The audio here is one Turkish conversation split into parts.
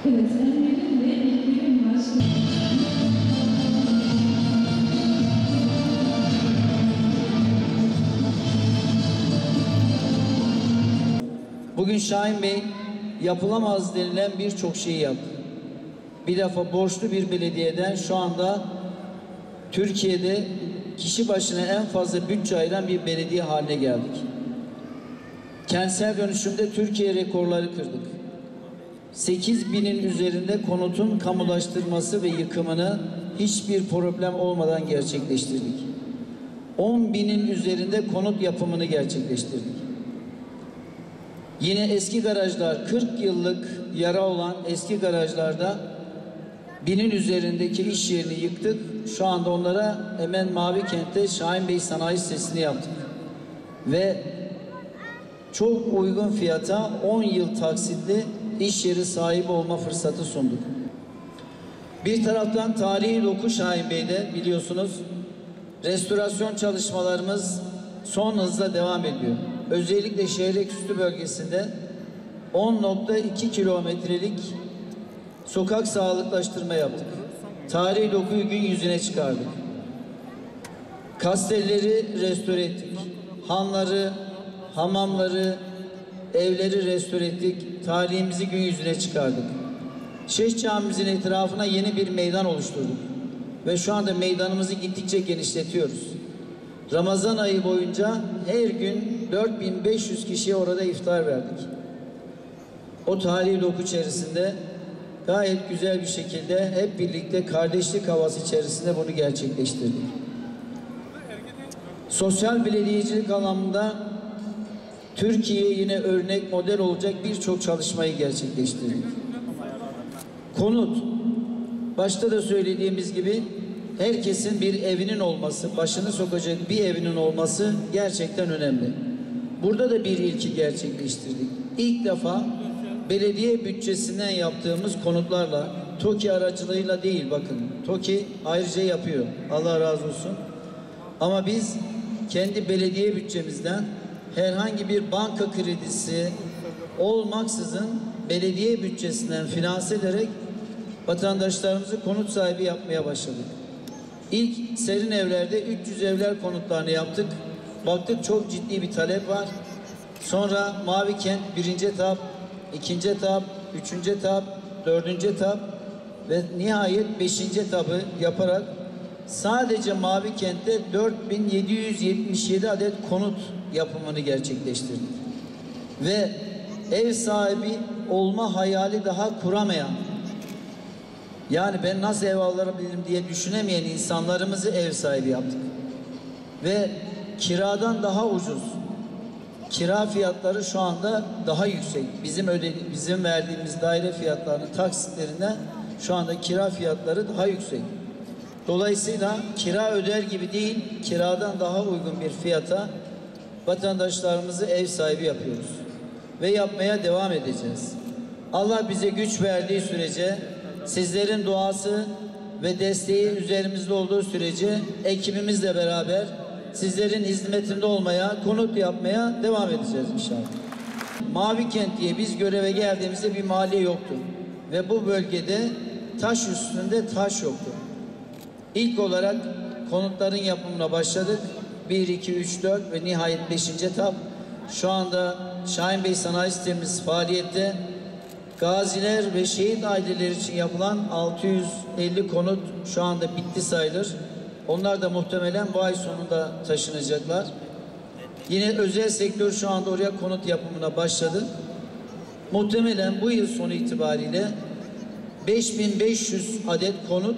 Evet, Enver'in ve İlgül'ün başlığı. Bugün Şahin Bey yapılamaz denilen birçok şeyi yaptı. Bir defa borçlu bir belediyeden şu anda Türkiye'de kişi başına en fazla bütçe ayıran bir belediye haline geldik. Kentsel dönüşümde Türkiye rekorları kırdık. 8.000'in üzerinde konutun kamulaştırması ve yıkımını hiçbir problem olmadan gerçekleştirdik. 10.000'in üzerinde konut yapımını gerçekleştirdik. Yine eski garajlar, 40 yıllık yara olan eski garajlarda 1000'in üzerindeki iş yerini yıktık. Şu anda onlara hemen Mavi Kent'te Şahin Bey Sanayi Sitesi'ni yaptık. Ve çok uygun fiyata 10 yıl taksitli iş yeri sahibi olma fırsatı sunduk. Bir taraftan tarihi doku Şahin Bey'de biliyorsunuz restorasyon çalışmalarımız son hızla devam ediyor. Özellikle Şehreküstü bölgesinde 10.2 kilometrelik sokak sağlıklaştırma yaptık. Tarihi dokuyu gün yüzüne çıkardık. Kastelleri restore ettik. Hanları, hamamları, evleri restore ettik. Tarihimizi gün yüzüne çıkardık. Şeyh Camimizin etrafına yeni bir meydan oluşturduk. Ve şu anda meydanımızı gittikçe genişletiyoruz. Ramazan ayı boyunca her gün 4500 kişiye orada iftar verdik. O tarihi doku içerisinde gayet güzel bir şekilde hep birlikte kardeşlik havası içerisinde bunu gerçekleştirdik. Sosyal belediyecilik anlamında Türkiye'ye yine örnek model olacak birçok çalışmayı gerçekleştirdik. Konut, başta da söylediğimiz gibi herkesin bir evinin olması, başını sokacak bir evinin olması gerçekten önemli. Burada da bir ilki gerçekleştirdik. İlk defa belediye bütçesinden yaptığımız konutlarla, TOKİ aracılığıyla değil bakın. TOKİ ayrıca yapıyor. Allah razı olsun. Ama biz kendi belediye bütçemizden herhangi bir banka kredisi olmaksızın belediye bütçesinden finanse ederek vatandaşlarımızı konut sahibi yapmaya başladık. İlk serin evlerde 300 evler konutlarını yaptık. Baktık çok ciddi bir talep var. Sonra Mavi Kent 1. etap, 2. etap, 3. etap, 4. etap ve nihayet 5. etabı yaparak sadece Mavi Kent'te 4777 adet konut yapımını gerçekleştirdik. Ve ev sahibi olma hayali daha kuramayan, yani ben nasıl ev alabilirim diye düşünemeyen insanlarımızı ev sahibi yaptık. Ve kiradan daha ucuz. Kira fiyatları şu anda daha yüksek. Bizim verdiğimiz daire fiyatlarının taksitlerinden şu anda kira fiyatları daha yüksek. Dolayısıyla kira öder gibi değil, kiradan daha uygun bir fiyata vatandaşlarımızı ev sahibi yapıyoruz. Ve yapmaya devam edeceğiz. Allah bize güç verdiği sürece, sizlerin duası ve desteği üzerimizde olduğu sürece ekibimizle beraber sizlerin hizmetinde olmaya, konut yapmaya devam edeceğiz inşallah. Mavi Kent diye biz göreve geldiğimizde bir mahalle yoktu. Ve bu bölgede taş üstünde taş yoktu. İlk olarak konutların yapımına başladık. 1, 2, 3, 4 ve nihayet 5. etap. Şu anda Şahin Bey Sanayi Sitemiz faaliyette. Gaziler ve şehit aileleri için yapılan 650 konut şu anda bitti sayılır. Onlar da muhtemelen bu ay sonunda taşınacaklar. Yine özel sektör şu anda oraya konut yapımına başladı. Muhtemelen bu yıl sonu itibariyle 5500 adet konut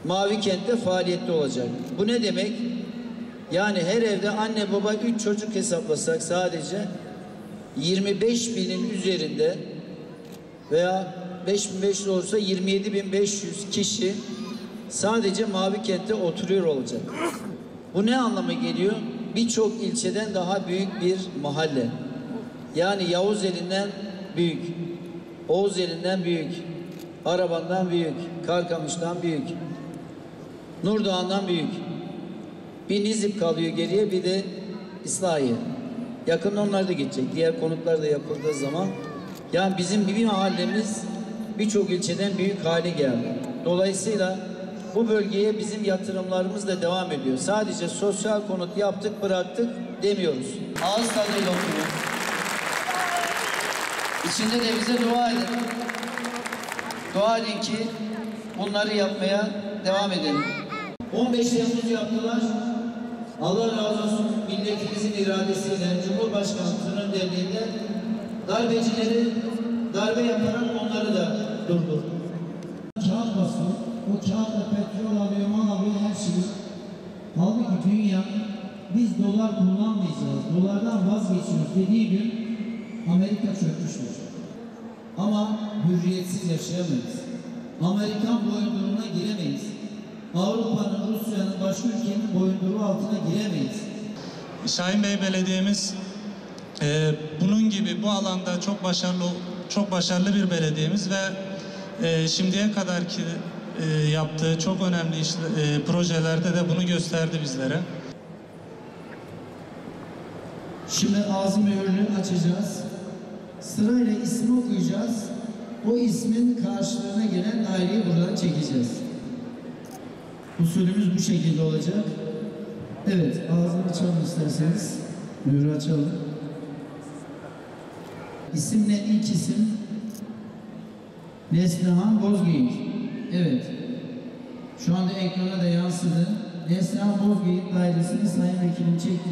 Mavi Kent'te faaliyette olacak. Bu ne demek? Yani her evde anne baba 3 çocuk hesaplasak sadece 25.000'in üzerinde veya 5.500 olursa 27.500 kişi sadece Mavi Kent'te oturuyor olacak. Bu ne anlama geliyor? Birçok ilçeden daha büyük bir mahalle. Yani Yavuzeli'nden büyük, Oğuzeli'nden büyük, Araban'dan büyük, Karkamış'tan büyük, Nurdoğan'dan büyük. Bir Nizip kalıyor geriye, bir de İslahiye. Yakında onlar da gidecek. Diğer konutlar da yapıldığı zaman Yani bizim bir mahallemiz birçok ilçeden büyük hale geldi. Dolayısıyla bu bölgeye bizim yatırımlarımız da devam ediyor. Sadece sosyal konut yaptık bıraktık demiyoruz. Ağız tadıyla okuyoruz. İçinde de bize dua edin. Dua edin ki bunları yapmaya devam edelim. 15 Temmuz yaptılar. Allah razı olsun milletimizin iradesiyle Cumhurbaşkanımızın önderliğinde darbecileri darbe yaparak onları da durdurdu. Kağıt basıyor, o kağıtla petrol alıyor, mal alıyor, her şeyi. Halbuki dünya, biz dolar kullanmayacağız, dolardan vazgeçiyoruz dediği gün Amerika çökmüştür. Ama hürriyetsiz yaşayamayız. Amerikan boyunduruğuna giremeyiz. Avrupa'nın, Rusya'nın, başka ülkenin boyunduruğu altına giremeyiz. Şahin Bey Belediye'miz bunun gibi bu alanda çok başarılı bir belediyemiz ve şimdiye kadarki yaptığı çok önemli projelerde de bunu gösterdi bizlere. Şimdi ağzı mühürünü açacağız. Sırayla ismi okuyacağız. O ismin karşılığına gelen daireyi buradan çekeceğiz. Usulümüz bu şekilde olacak. Evet, ağzını açalım isterseniz. Mühürü açalım. İsimle ilk isim Neslihan Bozgeyik. Evet. Şu anda ekrana da yansıdı. Neslihan Bozgeyik dairesini Sayın Vekilim çekti.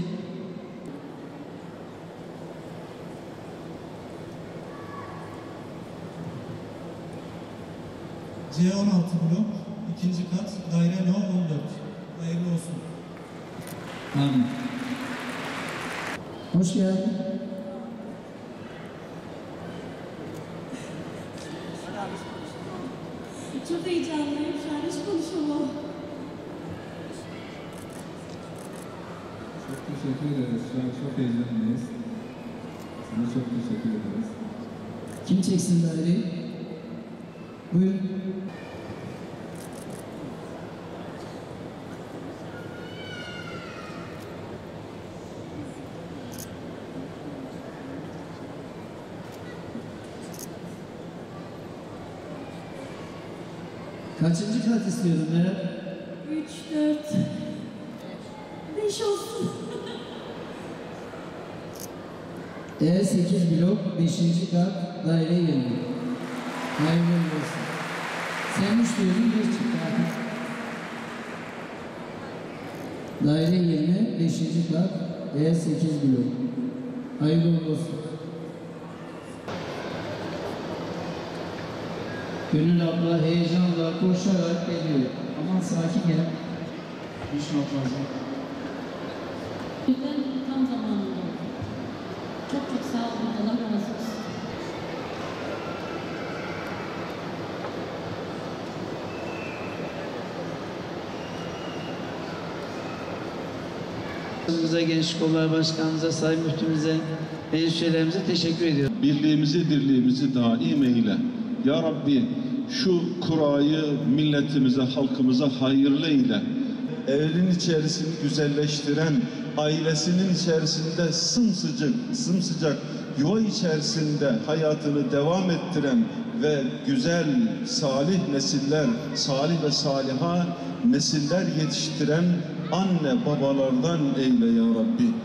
C16 blok, 2. kat, daire No 14. Hayırlı olsun. Amin. Hoş geldin. Çok heyecanlıyım. Şu an hiç konuşamam. Çok teşekkür ederiz. Şu an çok heyecanlıyız. Sana çok teşekkür ederiz. Kim çeksin daireyi? Buyurun. Kaçıncı kat istiyordun Meral? 3, 4, 5 olsun. E8 blok 5. kat daire 20. Hayırlı olsun. Sen 3 diyordun 5 çıktı artık. Daire 20 5. kat E8 blok. Hayırlı olsun. Gönül abla heyecanla koşarak geliyor. Aman sakin gel. Düşme fazla. Birden tam zamanında oldu. Çok çok sağ olun. Allah razı olsun. Gençlik Kolları Başkanımıza, Sayın Müftümüze, meclis üyelerimize teşekkür ediyorum. Birliğimizi, dirliğimizi daim eyle. Ya Rabbi şu kurayı milletimize, halkımıza hayırlı eyle. Evinin içerisini güzelleştiren, ailesinin içerisinde sımsıcak yuva içerisinde hayatını devam ettiren ve güzel, salih nesiller, salih ve saliha nesiller yetiştiren anne babalardan eyle ya Rabbi.